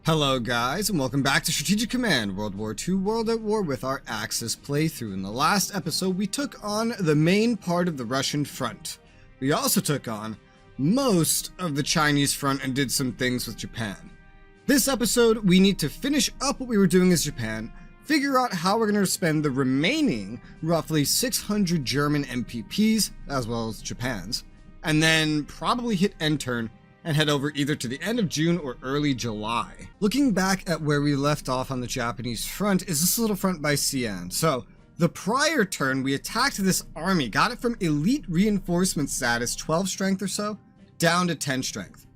Hello guys, and welcome back to Strategic Command World War II World at War with our Axis playthrough. In the last episode, we took on the main part of the Russian front. We also took on most of the Chinese front and did some things with Japan. This episode, we need to finish up what we were doing as Japan, figure out how we're going to spend the remaining roughly 600 German MPPs, as well as Japan's, and then probably hit end turn and head over either to the end of June or early July. Looking back at where we left off on the Japanese front is this little front by Xi'an. So, the prior turn we attacked this army, got it from elite reinforcement status, 12 strength or so, down to 10 strength.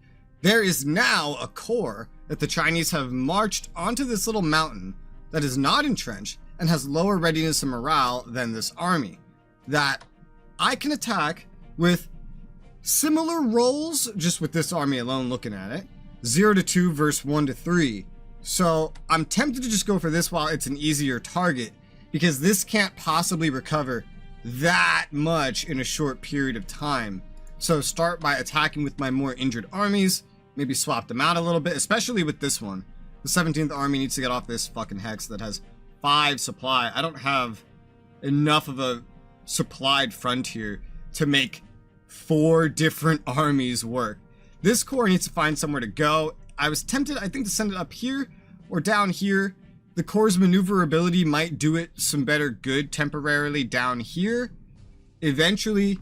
There is now a corps that the Chinese have marched onto this little mountain that is not entrenched and has lower readiness and morale than this army, that I can attack with similar rolls, just with this army alone looking at it. 0 to 2 versus 1 to 3. So I'm tempted to just go for this while it's an easier target, because this can't possibly recover that much in a short period of time. So start by attacking with my more injured armies, maybe swap them out a little bit, especially with this one. The 17th army needs to get off this fucking hex that has 5 supply. I don't have enough of a supplied frontier to make 4 different armies work. This corps needs to find somewhere to go. I was tempted, I think, to send it up here or down here. The corps' maneuverability might do it some better good temporarily down here. Eventually,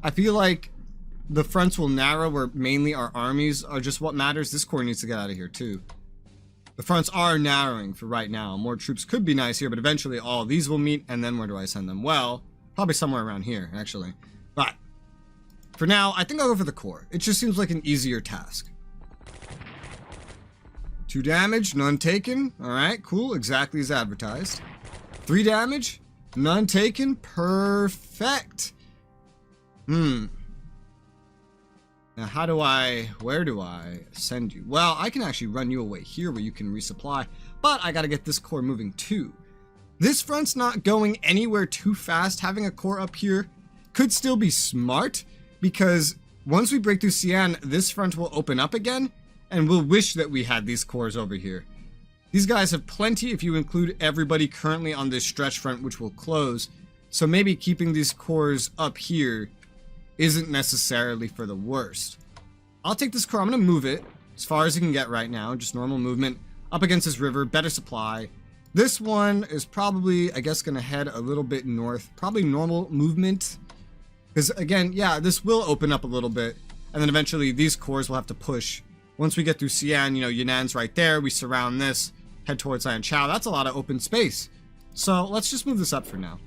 I feel like the fronts will narrow where mainly our armies are just what matters. This corps needs to get out of here too. The fronts are narrowing for right now. More troops could be nice here, but eventually all of these will meet, and then where do I send them? Well, probably somewhere around here, actually. But for now, I think I'll go for the core. It just seems like an easier task. 2 damage, none taken. Alright, cool. Exactly as advertised. 3 damage, none taken. Perfect. Now where do I send you? Well, I can actually run you away here where you can resupply, but I gotta get this core moving too. This front's not going anywhere too fast. Having a core up here could still be smart, because once we break through Xi'an, this front will open up again, and we'll wish that we had these cores over here. These guys have plenty if you include everybody currently on this stretch front, which will close, so maybe keeping these cores up here isn't necessarily for the worst. I'll take this core, I'm going to move it as far as it can get right now, just normal movement, up against this river, better supply. This one is probably, I guess, going to head a little bit north, probably normal movement. Because again, yeah, this will open up a little bit, and then eventually these cores will have to push. Once we get through Xi'an, you know, Yunnan's right there, we surround this, head towards Lanchao. That's a lot of open space. So let's just move this up for now.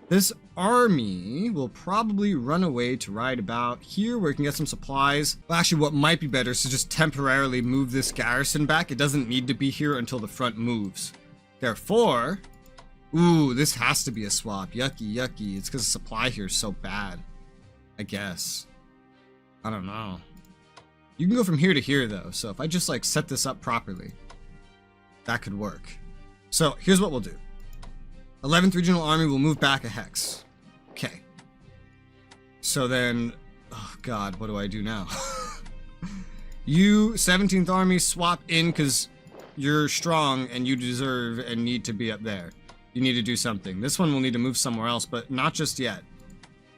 This army will probably run away to right about here where it can get some supplies. Well, actually, what might be better is to just temporarily move this garrison back. It doesn't need to be here until the front moves. Therefore, ooh, this has to be a swap. Yucky, yucky. It's because the supply here is so bad. I guess. I don't know. You can go from here to here, though. So if I just, like, set this up properly, that could work. So here's what we'll do. 11th Regional Army will move back a hex. Okay. So then, oh God, what do I do now? You, 17th Army, swap in because you're strong and you deserve and need to be up there. You need to do something. This one will need to move somewhere else, but not just yet.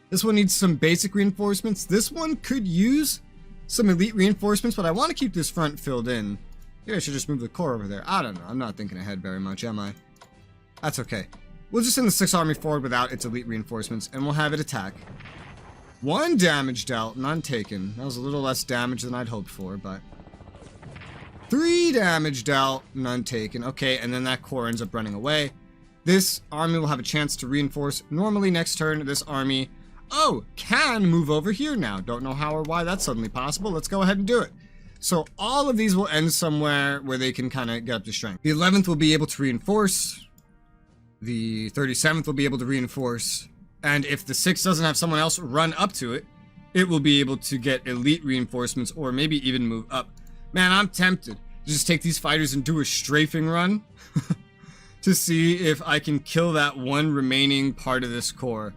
This one needs some basic reinforcements. This one could use some elite reinforcements, but I want to keep this front filled in. Maybe I should just move the core over there. I don't know. I'm not thinking ahead very much, am I? That's okay. We'll just send the 6th Army forward without its elite reinforcements, and we'll have it attack. 1 damage dealt, none taken. That was a little less damage than I'd hoped for, but 3 damage dealt, none taken. Okay, and then that core ends up running away. This army will have a chance to reinforce. Normally next turn, this army, can move over here now. Don't know how or why that's suddenly possible. Let's go ahead and do it. So all of these will end somewhere where they can kind of get up to strength. The 11th will be able to reinforce. The 37th will be able to reinforce. And if the 6th doesn't have someone else run up to it, it will be able to get elite reinforcements or maybe even move up. Man, I'm tempted to just take these fighters and do a strafing run to see if I can kill that one remaining part of this core.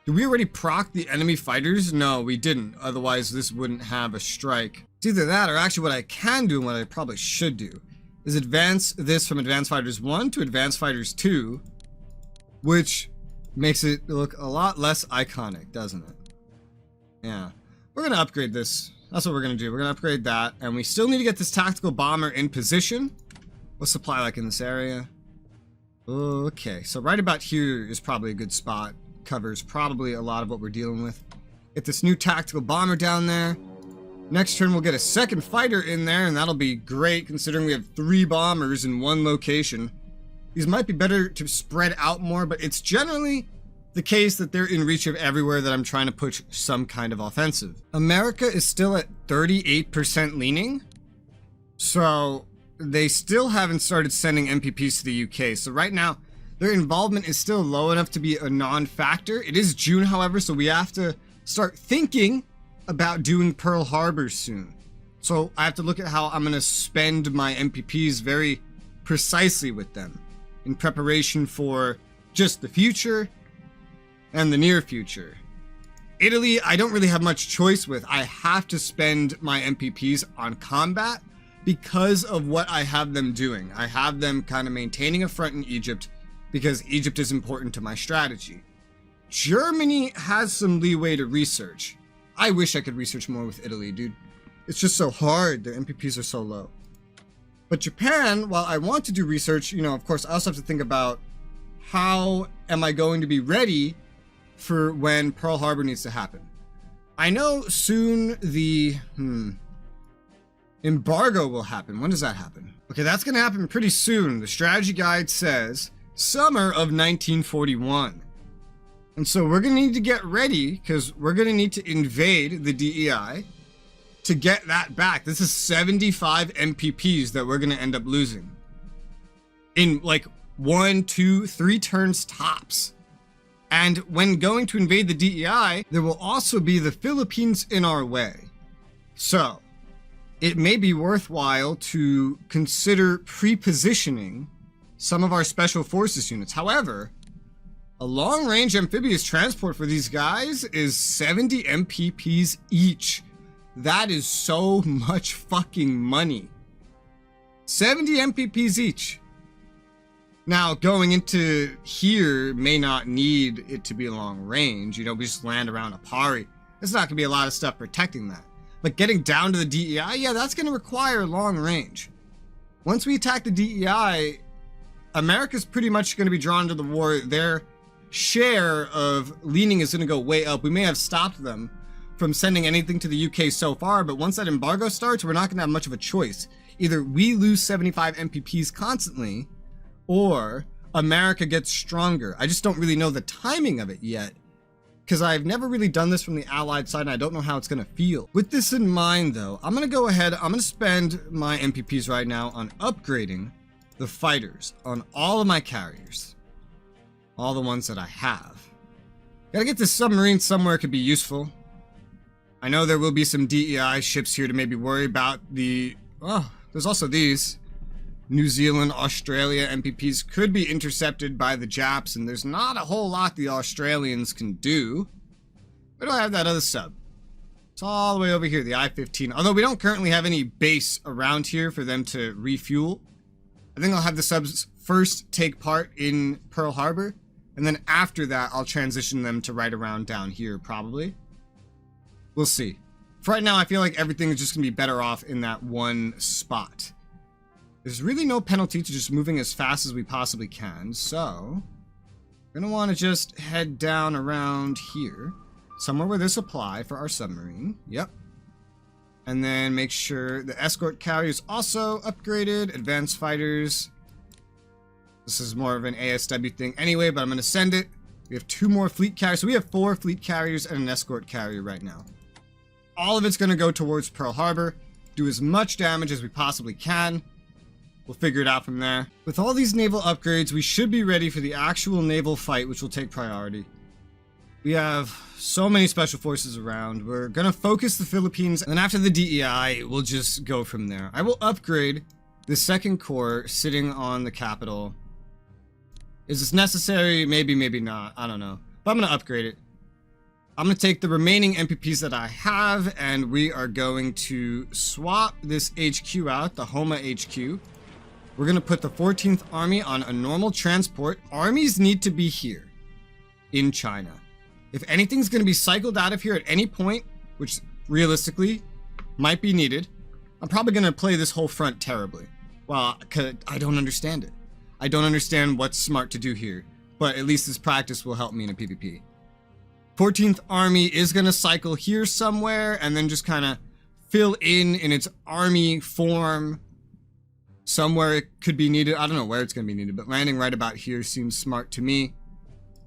Did we already proc the enemy fighters? No, we didn't. Otherwise, this wouldn't have a strike. It's either that or actually what I can do and what I probably should do is advance this from Advanced Fighters 1 to Advanced Fighters 2, which makes it look a lot less iconic, doesn't it? Yeah. We're going to upgrade this. That's what we're going to do. We're going to upgrade that. And we still need to get this tactical bomber in position. What's supply like in this area? Okay, so right about here is probably a good spot. Covers probably a lot of what we're dealing with. Get this new tactical bomber down there. Next turn we'll get a second fighter in there, and that'll be great considering we have 3 bombers in one location. These might be better to spread out more, but it's generally the case that they're in reach of everywhere that I'm trying to push some kind of offensive. America is still at 38% leaning, so they still haven't started sending MPPs to the UK. So right now, their involvement is still low enough to be a non-factor. It is June, however, so we have to start thinking about doing Pearl Harbor soon. So I have to look at how I'm going to spend my MPPs very precisely with them in preparation for just the future and the near future. Italy, I don't really have much choice with. I have to spend my MPPs on combat because of what I have them doing. I have them kind of maintaining a front in Egypt because Egypt is important to my strategy. Germany has some leeway to research. I wish I could research more with Italy, dude. It's just so hard. Their MPPs are so low. But Japan, while I want to do research, you know, of course, I also have to think about how am I going to be ready for when Pearl Harbor needs to happen. I know soon the embargo will happen. When does that happen? Okay, that's going to happen pretty soon. The strategy guide says summer of 1941. And so we're going to need to get ready because we're going to need to invade the DEI to get that back. This is 75 MPPs that we're going to end up losing in like 1, 2, 3 turns tops. And when going to invade the DEI, there will also be the Philippines in our way. So it may be worthwhile to consider pre-positioning some of our special forces units. However, a long-range amphibious transport for these guys is 70 MPPs each. That is so much fucking money. 70 MPPs each. Now, going into here may not need it to be long range. You know, we just land around Apari. There's not going to be a lot of stuff protecting that. But getting down to the DEI, yeah, that's going to require long range. Once we attack the DEI, America's pretty much going to be drawn to the war. Their share of leaning is going to go way up. We may have stopped them from sending anything to the UK so far, but once that embargo starts, we're not going to have much of a choice. Either we lose 75 MPPs constantly, or America gets stronger. I just don't really know the timing of it yet, because I've never really done this from the Allied side, and I don't know how it's going to feel. With this in mind, though, I'm going to go ahead, I'm going to spend my MPPs right now on upgrading the fighters on all of my carriers. All the ones that I have. Gotta get this submarine somewhere could be useful. I know there will be some DEI ships here to maybe worry about the... Oh, there's also these. New Zealand, Australia MPPs could be intercepted by the Japs, and there's not a whole lot the Australians can do. Where do I have that other sub? It's all the way over here, the I-15. Although we don't currently have any base around here for them to refuel. I think I'll have the subs first take part in Pearl Harbor, and then after that, I'll transition them to right around down here, probably. We'll see. For right now, I feel like everything is just going to be better off in that one spot. There's really no penalty to just moving as fast as we possibly can, so we're going to want to just head down around here, somewhere where there's supply for our submarine. Yep. And then make sure the escort carrier is also upgraded, advanced fighters. This is more of an ASW thing anyway, but I'm going to send it. We have 2 more fleet carriers, so we have 4 fleet carriers and an escort carrier right now. All of it's going to go towards Pearl Harbor, do as much damage as we possibly can. We'll figure it out from there. With all these naval upgrades, we should be ready for the actual naval fight, which will take priority. We have so many special forces around. We're going to focus the Philippines, and then after the DEI, we'll just go from there. I will upgrade the 2nd Corps sitting on the capital. Is this necessary? Maybe, maybe not. I don't know. But I'm going to upgrade it. I'm going to take the remaining MPPs that I have, and we are going to swap this HQ out, the Homa HQ. We're going to put the 14th Army on a normal transport. Armies need to be here in China. If anything's going to be cycled out of here at any point, which realistically might be needed, I'm probably going to play this whole front terribly. Well, 'cause I don't understand it. I don't understand what's smart to do here, but at least this practice will help me in a PvP. 14th Army is going to cycle here somewhere and then just kind of fill in its army form somewhere it could be needed. I don't know where it's going to be needed, but landing right about here seems smart to me.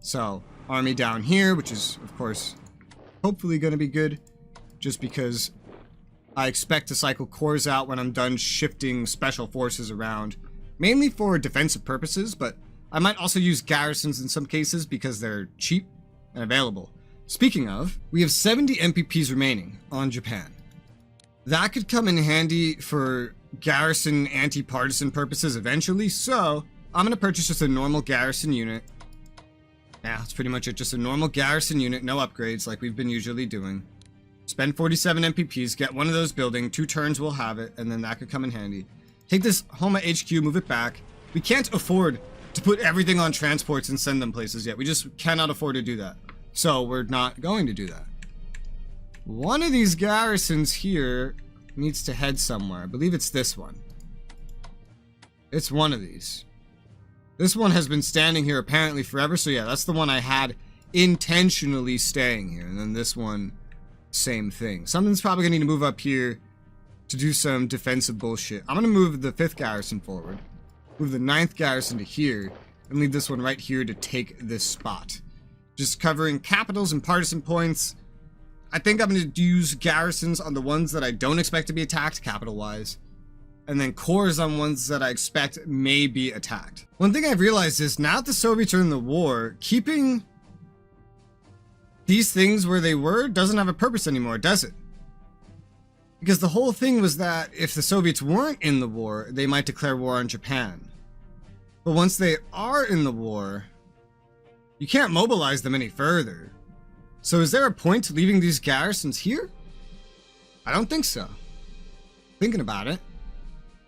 So, army down here, which is, of course, hopefully going to be good, just because I expect to cycle cores out when I'm done shifting special forces around, mainly for defensive purposes, but I might also use garrisons in some cases because they're cheap and available. Speaking of, we have 70 MPPs remaining on Japan. That could come in handy for garrison anti-partisan purposes eventually, so I'm going to purchase just a normal garrison unit. Yeah, that's pretty much it, just a normal garrison unit, no upgrades like we've been usually doing. Spend 47 MPPs, get one of those building, 2 turns we'll have it, and then that could come in handy. Take this Homa HQ, move it back. We can't afford to put everything on transports and send them places yet. We just cannot afford to do that. So we're not going to do that. One of these garrisons here needs to head somewhere. I believe it's this one. It's one of these. This one has been standing here apparently forever. So yeah, that's the one I had intentionally staying here. And then this one, same thing. Something's probably going to need to move up here to do some defensive bullshit. I'm going to move the 5th garrison forward. Move the 9th garrison to here. And leave this one right here to take this spot. Just covering capitals and partisan points. I think I'm going to use garrisons on the ones that I don't expect to be attacked, capital-wise. And then cores on ones that I expect may be attacked. One thing I've realized is, now that the Soviets are in the war, keeping these things where they were doesn't have a purpose anymore, does it? Because the whole thing was that if the Soviets weren't in the war, they might declare war on Japan. But once they are in the war, you can't mobilize them any further. So is there a point to leaving these garrisons here? I don't think so. Thinking about it.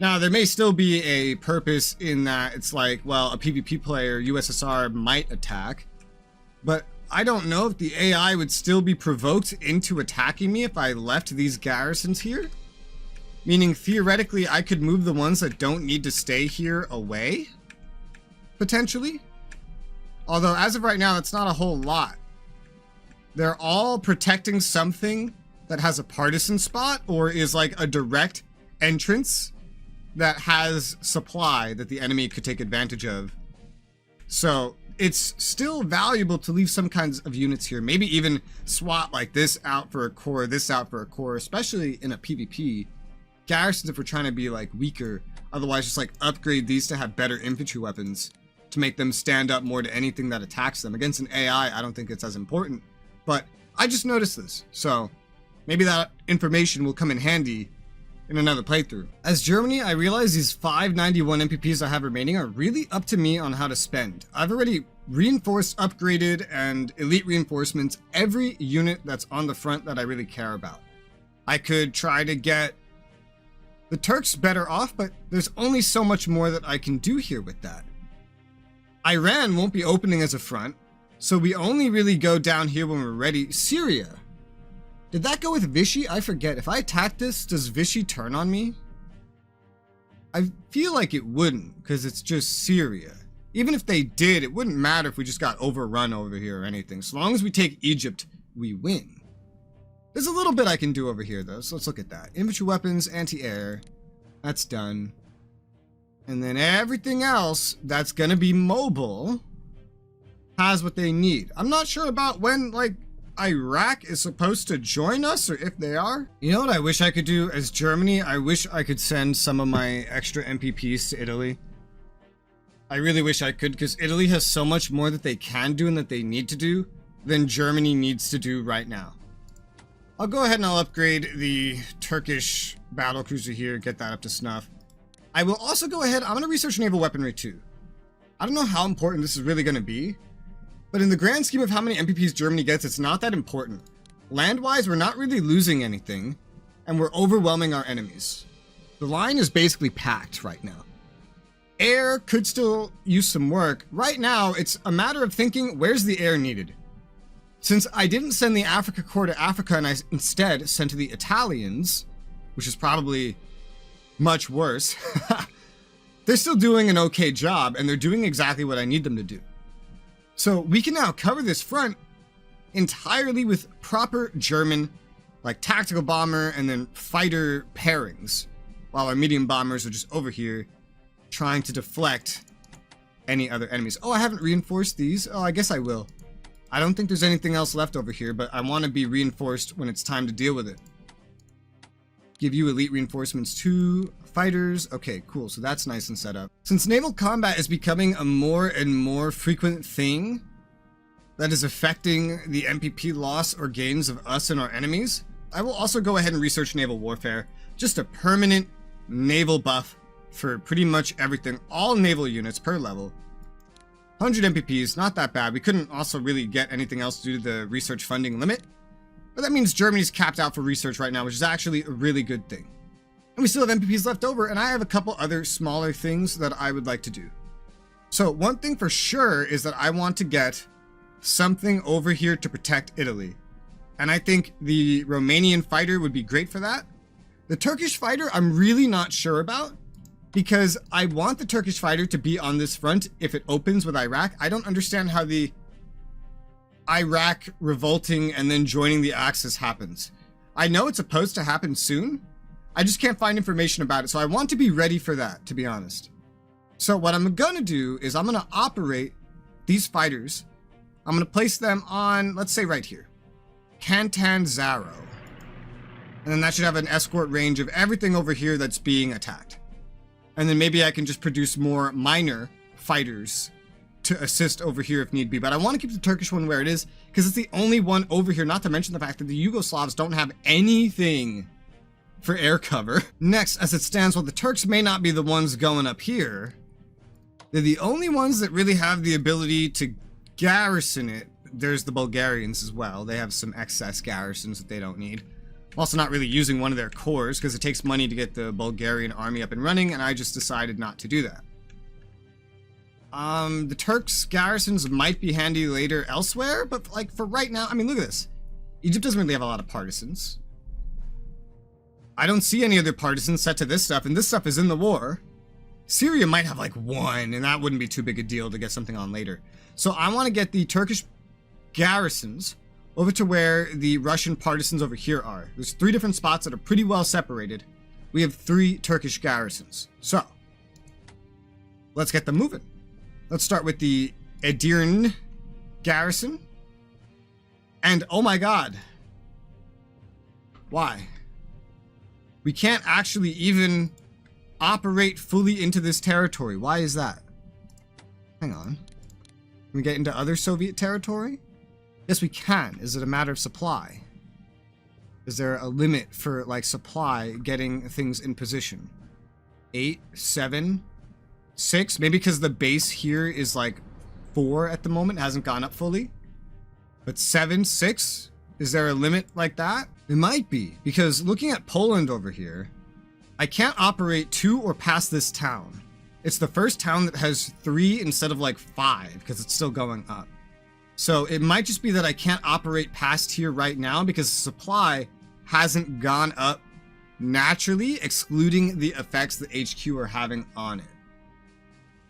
Now, there may still be a purpose in that it's like, well, a PvP player, USSR, might attack. But I don't know if the AI would still be provoked into attacking me if I left these garrisons here. Meaning, theoretically, I could move the ones that don't need to stay here away? Potentially? Although, as of right now, that's not a whole lot. They're all protecting something that has a partisan spot or is like a direct entrance that has supply that the enemy could take advantage of. So it's still valuable to leave some kinds of units here. Maybe even swap like this out for a core, this out for a core, especially in a PvP. Garrisons if we're trying to be like weaker. Otherwise, just like upgrade these to have better infantry weapons to make them stand up more to anything that attacks them. Against an AI, I don't think it's as important. But I just noticed this, so maybe that information will come in handy in another playthrough. As Germany, I realize these 591 MPPs I have remaining are really up to me on how to spend. I've already reinforced, upgraded, and elite reinforcements every unit that's on the front that I really care about. I could try to get the Turks better off, but there's only so much more that I can do here with that. Iran won't be opening as a front, so we only really go down here when we're ready. Syria. Did that go with Vichy? I forget. If I attack this, does Vichy turn on me? I feel like it wouldn't, because it's just Syria. Even if they did, it wouldn't matter if we just got overrun over here or anything. So long as we take Egypt, we win. There's a little bit I can do over here, though, so let's look at that. Infantry weapons, anti-air. That's done. And then everything else that's going to be mobile has what they need. I'm not sure about when, like, Iraq is supposed to join us, or if they are. You know what I wish I could do as Germany? I wish I could send some of my extra MPPs to Italy. I really wish I could, because Italy has so much more that they can do and that they need to do than Germany needs to do right now. I'll go ahead and I'll upgrade the Turkish battlecruiser here, get that up to snuff. I will also go ahead, I'm going to research naval weaponry too. I don't know how important this is really going to be, But in the grand scheme of how many MPPs Germany gets, it's not that important. Land-wise, we're not really losing anything, and we're overwhelming our enemies. The line is basically packed right now. Air could still use some work. Right now, it's a matter of thinking, where's the air needed? Since I didn't send the Africa Corps to Africa and I instead sent to the Italians, which is probably much worse, they're still doing an okay job, and they're doing exactly what I need them to do. So we can now cover this front entirely with proper German, like tactical bomber and then fighter pairings, while our medium bombers are just over here trying to deflect any other enemies. Oh, I haven't reinforced these. Oh, I guess I will. I don't think there's anything else left over here, but I want to be reinforced when it's time to deal with it. Give you elite reinforcements to fighters. Okay, cool. So that's nice and set up. Since naval combat is becoming a more and more frequent thing that is affecting the MPP loss or gains of us and our enemies, I will also go ahead and research naval warfare. Just a permanent naval buff for pretty much everything. All naval units per level. 100 MPPs, not that bad. We couldn't also really get anything else due to the research funding limit. But that means Germany's capped out for research right now, which is actually a really good thing. And we still have MPPs left over, and I have a couple other smaller things that I would like to do. So one thing for sure is that I want to get something over here to protect Italy. And I think the Romanian fighter would be great for that. The Turkish fighter, I'm really not sure about, because I want the Turkish fighter to be on this front if it opens with Iraq. I don't understand how the Iraq revolting and then joining the Axis happens. I know it's supposed to happen soon. I just can't find information about it, so I want to be ready for that, to be honest. So what I'm gonna do is I'm gonna operate these fighters. I'm gonna place them on, let's say right here, Catanzaro. And then that should have an escort range of everything over here that's being attacked. And then maybe I can just produce more minor fighters to assist over here if need be. But I want to keep the Turkish one where it is, because it's the only one over here, not to mention the fact that the Yugoslavs don't have anything for air cover. Next, as it stands, while the Turks may not be the ones going up here, they're the only ones that really have the ability to garrison it. There's the Bulgarians as well. They have some excess garrisons that they don't need. I'm also not really using one of their corps because it takes money to get the Bulgarian army up and running, and I just decided not to do that. The Turks' garrisons might be handy later elsewhere, but like for right now, I mean, look at this. Egypt doesn't really have a lot of partisans. I don't see any other partisans set to this stuff, and this stuff is in the war. Syria might have like one, and that wouldn't be too big a deal to get something on later. So I want to get the Turkish garrisons over to where the Russian partisans over here are. There's 3 different spots that are pretty well separated. We have 3 Turkish garrisons. So let's get them moving. Let's start with the Edirne garrison. And oh my god. Why? We can't actually even operate fully into this territory. Why is that? Hang on. Can we get into other Soviet territory? Yes, we can. Is it a matter of supply? Is there a limit for, like, supply getting things in position? 8, 7, 6? Maybe because the base here is, like, 4 at the moment. It hasn't gone up fully. But 7, 6? Is there a limit like that? It might be. Because looking at Poland over here, I can't operate to or past this town. It's the first town that has 3 instead of, like, 5. Because it's still going up. So it might just be that I can't operate past here right now because the supply hasn't gone up naturally, excluding the effects that HQ are having on it.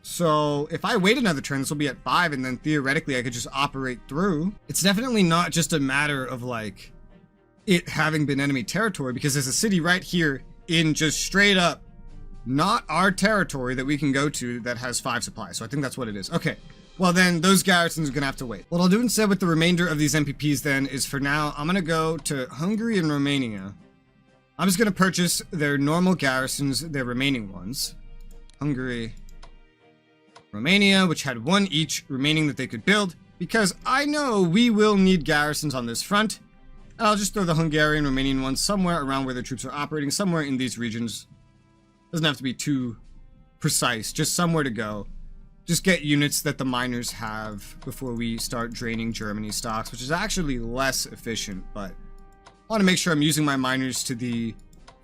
So if I wait another turn, this will be at 5, and then theoretically I could just operate through. It's definitely not just a matter of like it having been enemy territory, because there's a city right here in just straight up not our territory that we can go to that has 5 supplies. So I think that's what it is. Okay. Well, then those garrisons are going to have to wait. What I'll do instead with the remainder of these MPPs then is for now, I'm going to go to Hungary and Romania. I'm just going to purchase their normal garrisons, their remaining ones. Hungary, Romania, which had 1 each remaining that they could build, because I know we will need garrisons on this front. And I'll just throw the Hungarian, Romanian ones somewhere around where their troops are operating, somewhere in these regions. Doesn't have to be too precise, just somewhere to go just get units that the miners have before we start draining Germany stocks, which is actually less efficient, but I want to make sure I'm using my miners to the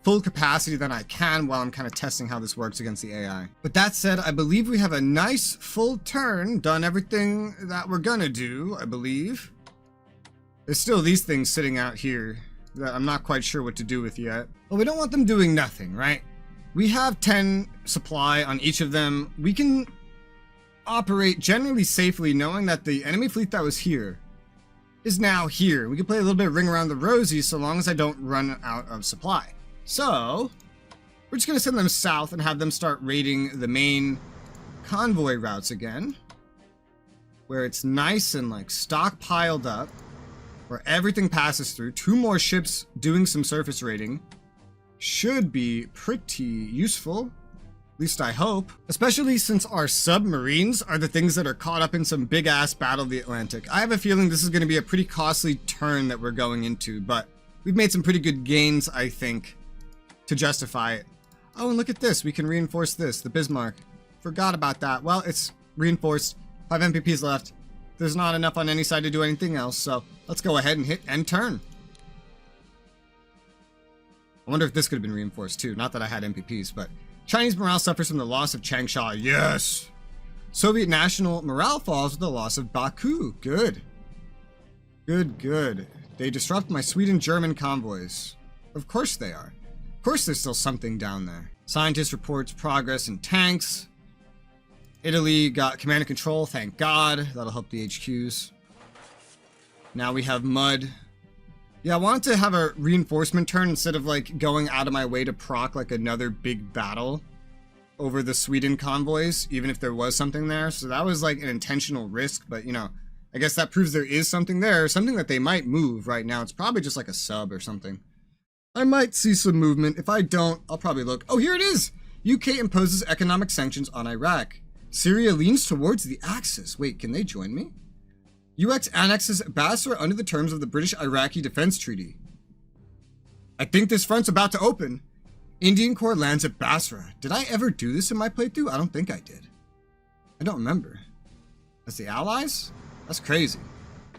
full capacity that I can while I'm kind of testing how this works against the AI. But that said, I believe we have a nice full turn, done everything that we're gonna do, I believe. There's still these things sitting out here that I'm not quite sure what to do with yet. But we don't want them doing nothing, right? We have 10 supply on each of them. We can operate generally safely knowing that the enemy fleet that was here is now here. We can play a little bit of ring around the rosy so long as I don't run out of supply. So we're just gonna send them south and have them start raiding the main convoy routes again, where it's nice and like stockpiled up, where everything passes through. 2 more ships doing some surface raiding should be pretty useful. At least I hope. Especially since our submarines are the things that are caught up in some big ass battle of the Atlantic. I have a feeling this is going to be a pretty costly turn that we're going into, but we've made some pretty good gains, I think, to justify it. Oh, and look at this. We can reinforce this. The Bismarck. Forgot about that. Well, it's reinforced. 5 MPPs left. There's not enough on any side to do anything else, so let's go ahead and hit end turn. I wonder if this could have been reinforced too. Not that I had MPPs, but Chinese morale suffers from the loss of Changsha. Yes! Soviet national morale falls with the loss of Baku. Good. Good, good. They disrupt my Sweden-German convoys. Of course they are. Of course there's still something down there. Scientist reports progress in tanks. Italy got command and control, thank God. That'll help the HQs. Now we have mud. Yeah, I wanted to have a reinforcement turn instead of like going out of my way to proc like another big battle over the Sweden convoys, even if there was something there. So that was like an intentional risk, but you know, I guess that proves there is something there, something that they might move right now. It's probably just like a sub or something. I might see some movement. If I don't, I'll probably look. Oh, here it is! UK imposes economic sanctions on Iraq. Syria leans towards the Axis. Wait, can they join me? UX annexes Basra under the terms of the British-Iraqi Defense Treaty. I think this front's about to open. Indian Corps lands at Basra. Did I ever do this in my playthrough? I don't think I did. I don't remember. That's the Allies? That's crazy.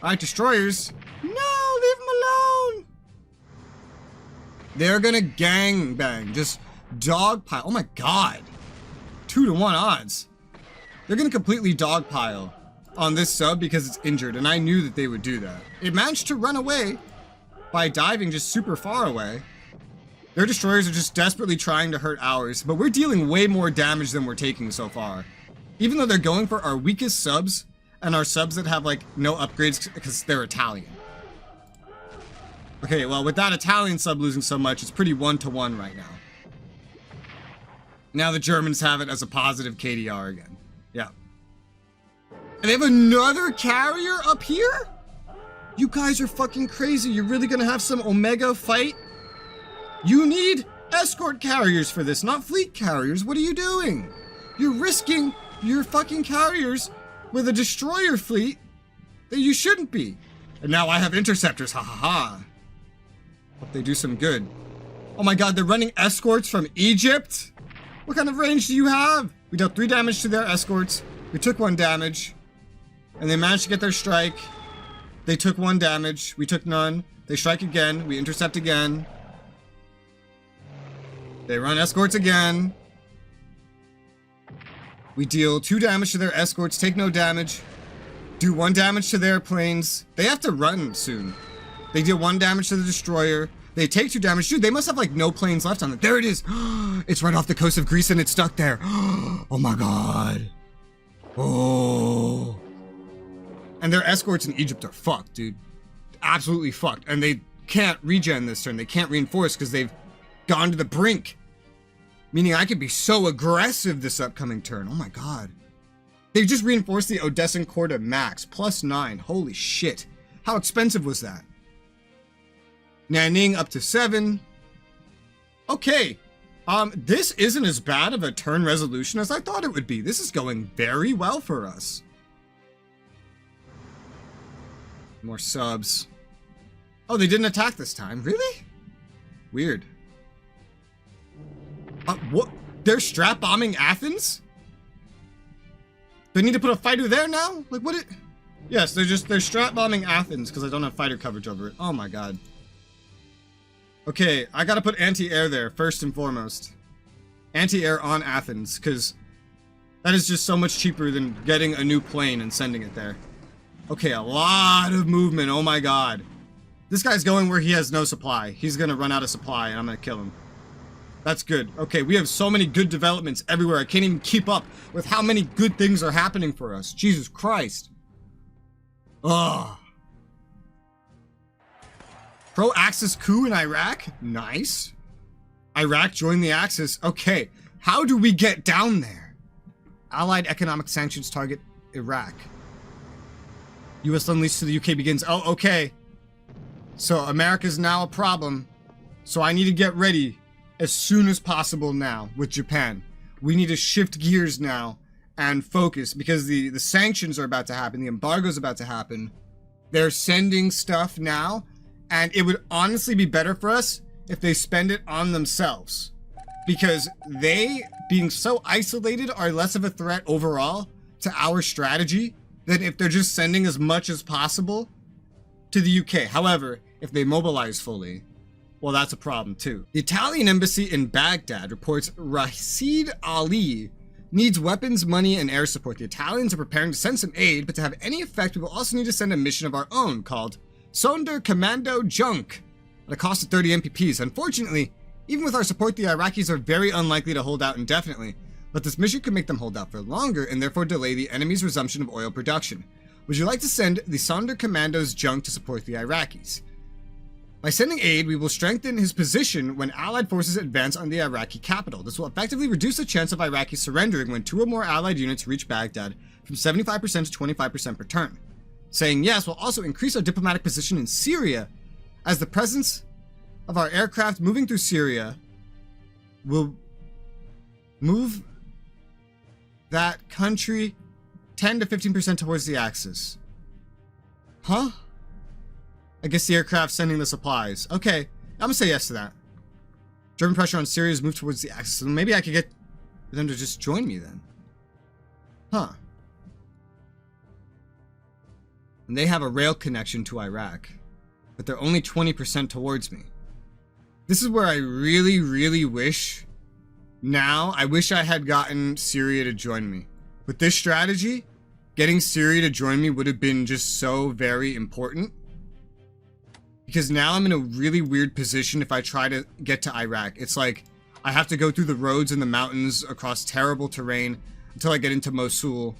Alright, destroyers. No, leave them alone! They're gonna gangbang. Just dogpile. Oh my god. 2-1 odds. They're gonna completely dogpile on this sub because it's injured, and I knew that they would do that. It managed to run away by diving just super far away. Their destroyers are just desperately trying to hurt ours, but we're dealing way more damage than we're taking so far. Even though they're going for our weakest subs, and our subs that have like no upgrades because they're Italian. Okay, well with that Italian sub losing so much, it's pretty 1-1 right now. Now the Germans have it as a positive KDR again. Yeah. And they have another carrier up here? You guys are fucking crazy. You're really gonna have some Omega fight? You need escort carriers for this, not fleet carriers. What are you doing? You're risking your fucking carriers with a destroyer fleet that you shouldn't be. And now I have interceptors, ha ha ha. Hope they do some good. Oh my god, they're running escorts from Egypt? What kind of range do you have? We dealt 3 damage to their escorts. We took 1 damage. And they managed to get their strike. They took 1 damage. We took none. They strike again. We intercept again. They run escorts again. We deal 2 damage to their escorts. Take no damage. Do 1 damage to their planes. They have to run soon. They deal 1 damage to the destroyer. They take 2 damage. Dude, they must have like no planes left on them. There it is. It's right off the coast of Greece and it's stuck there. Oh my god. Oh. And their escorts in Egypt are fucked, dude. Absolutely fucked. And they can't regen this turn. They can't reinforce because they've gone to the brink. Meaning I could be so aggressive this upcoming turn. Oh my god. They've just reinforced the Odessan Corps to max. +9. Holy shit. How expensive was that? Nanning up to 7. Okay. This isn't as bad of a turn resolution as I thought it would be. This is going very well for us. More subs. Oh, they didn't attack this time. Really? Weird. What? They're strap bombing Athens? Do I need to put a fighter there now? Like, what it... Yes, they're strat bombing Athens because I don't have fighter coverage over it. Oh my god. Okay, I gotta put anti-air there, first and foremost. Anti-air on Athens, because that is just so much cheaper than getting a new plane and sending it there. Okay, a lot of movement, oh my god. This guy's going where he has no supply. He's gonna run out of supply, and I'm gonna kill him. That's good. Okay, we have so many good developments everywhere. I can't even keep up with how many good things are happening for us. Jesus Christ. Ugh. Pro-Axis coup in Iraq? Nice. Iraq joined the Axis. Okay, how do we get down there? Allied economic sanctions target Iraq. U.S. unleashed to the UK begins. Oh, okay. So America's now a problem. So I need to get ready as soon as possible now with Japan. We need to shift gears now and focus because the sanctions are about to happen. The embargo's about to happen. They're sending stuff now. And it would honestly be better for us if they spend it on themselves. Because they, being so isolated, are less of a threat overall to our strategy than if they're just sending as much as possible to the UK. However, if they mobilize fully, well, that's a problem too. The Italian embassy in Baghdad reports Rashid Ali needs weapons, money, and air support. The Italians are preparing to send some aid, but to have any effect, we will also need to send a mission of our own called Sonderkommando Junk at a cost of 30 MPPs. Unfortunately, even with our support, the Iraqis are very unlikely to hold out indefinitely, but this mission could make them hold out for longer and therefore delay the enemy's resumption of oil production. Would you like to send the Sonderkommando's Junk to support the Iraqis? By sending aid, we will strengthen his position when Allied forces advance on the Iraqi capital. This will effectively reduce the chance of Iraqis surrendering when 2 or more Allied units reach Baghdad from 75% to 25% per turn. Saying yes will also increase our diplomatic position in Syria, as the presence of our aircraft moving through Syria will move that country 10 to 15% towards the Axis. Huh? I guess the aircraft sending the supplies. Okay, I'm gonna say yes to that. German pressure on Syria is moved towards the Axis, so maybe I could get them to just join me then. Huh. And they have a rail connection to Iraq, but they're only 20% towards me. This is where I really, really wish, I wish I had gotten Syria to join me. With this strategy, getting Syria to join me would have been just so very important. Because now I'm in a really weird position if I try to get to Iraq. It's like, I have to go through the roads and the mountains across terrible terrain until I get into Mosul.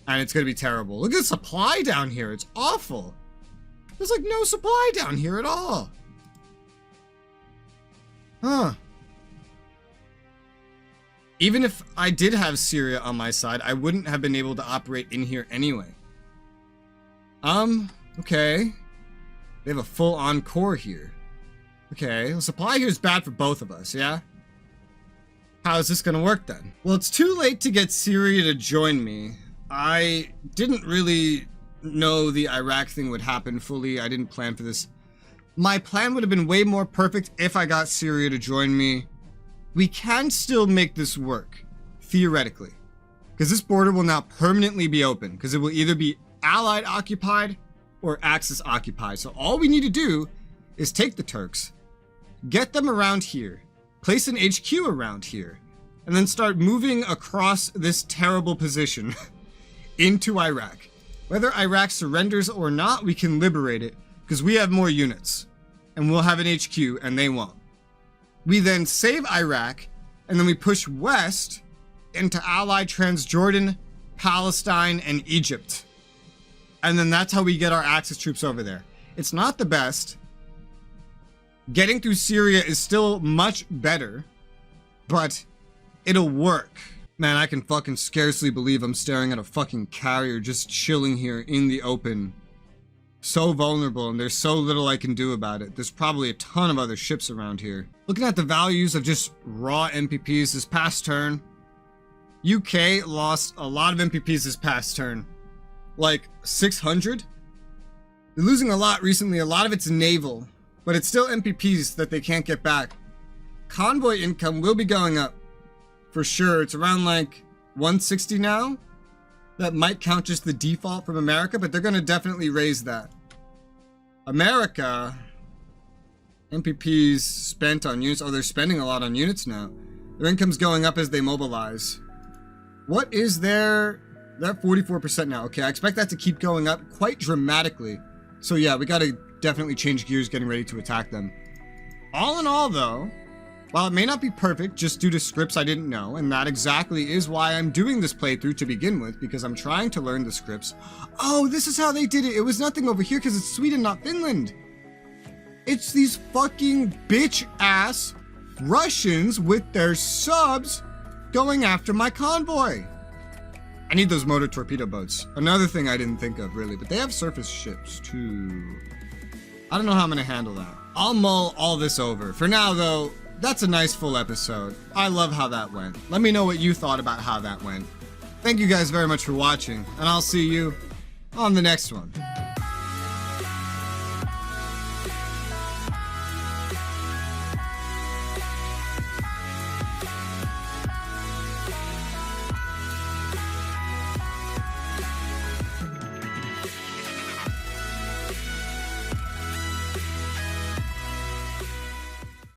And it's gonna be terrible. Look at the supply down here. It's awful. There's like no supply down here at all. Huh. Even if I did have Syria on my side, I wouldn't have been able to operate in here anyway. Okay. They have a full-on core here. Okay, the supply here is bad for both of us, yeah? How is this gonna work then? Well, it's too late to get Syria to join me. I didn't really know the Iraq thing would happen fully. I didn't plan for this. My plan would have been way more perfect if I got Syria to join me. We can still make this work, theoretically. Because this border will now permanently be open, because it will either be Allied occupied or Axis occupied. So all we need to do is take the Turks, get them around here, place an HQ around here, and then start moving across this terrible position into Iraq. Whether Iraq surrenders or not, we can liberate it because we have more units and we'll have an HQ and they won't. We then save Iraq and then we push west into Allied Transjordan, Palestine, and Egypt. And then that's how we get our Axis troops over there. It's not the best. Getting through Syria is still much better, but it'll work. Man, I can fucking scarcely believe I'm staring at a fucking carrier just chilling here in the open. So vulnerable, and there's so little I can do about it. There's probably a ton of other ships around here. Looking at the values of just raw MPPs this past turn, UK lost a lot of MPPs this past turn. Like 600? They're losing a lot recently. A lot of it's naval, but it's still MPPs that they can't get back. Convoy income will be going up. For sure, it's around like 160 now. that might count just the default from America, but they're going to definitely raise that. America, MPPs spent on units. Oh, they're spending a lot on units now. Their income's going up as they mobilize. What is their... They're at 44% now. Okay, I expect that to keep going up quite dramatically. So yeah, we got to definitely change gears getting ready to attack them. All in all, though, while it may not be perfect just due to scripts I didn't know, and that exactly is why I'm doing this playthrough to begin with, because I'm trying to learn the scripts. Oh, this is how they did it. It was nothing over here because it's Sweden, not Finland. It's these fucking bitch-ass Russians with their subs going after my convoy. I need those motor torpedo boats. Another thing I didn't think of, really, but they have surface ships, too. I don't know how I'm going to handle that. I'll mull all this over. For now, though, that's a nice full episode. I love how that went. Let me know what you thought about how that went. Thank you guys very much for watching, and I'll see you on the next one.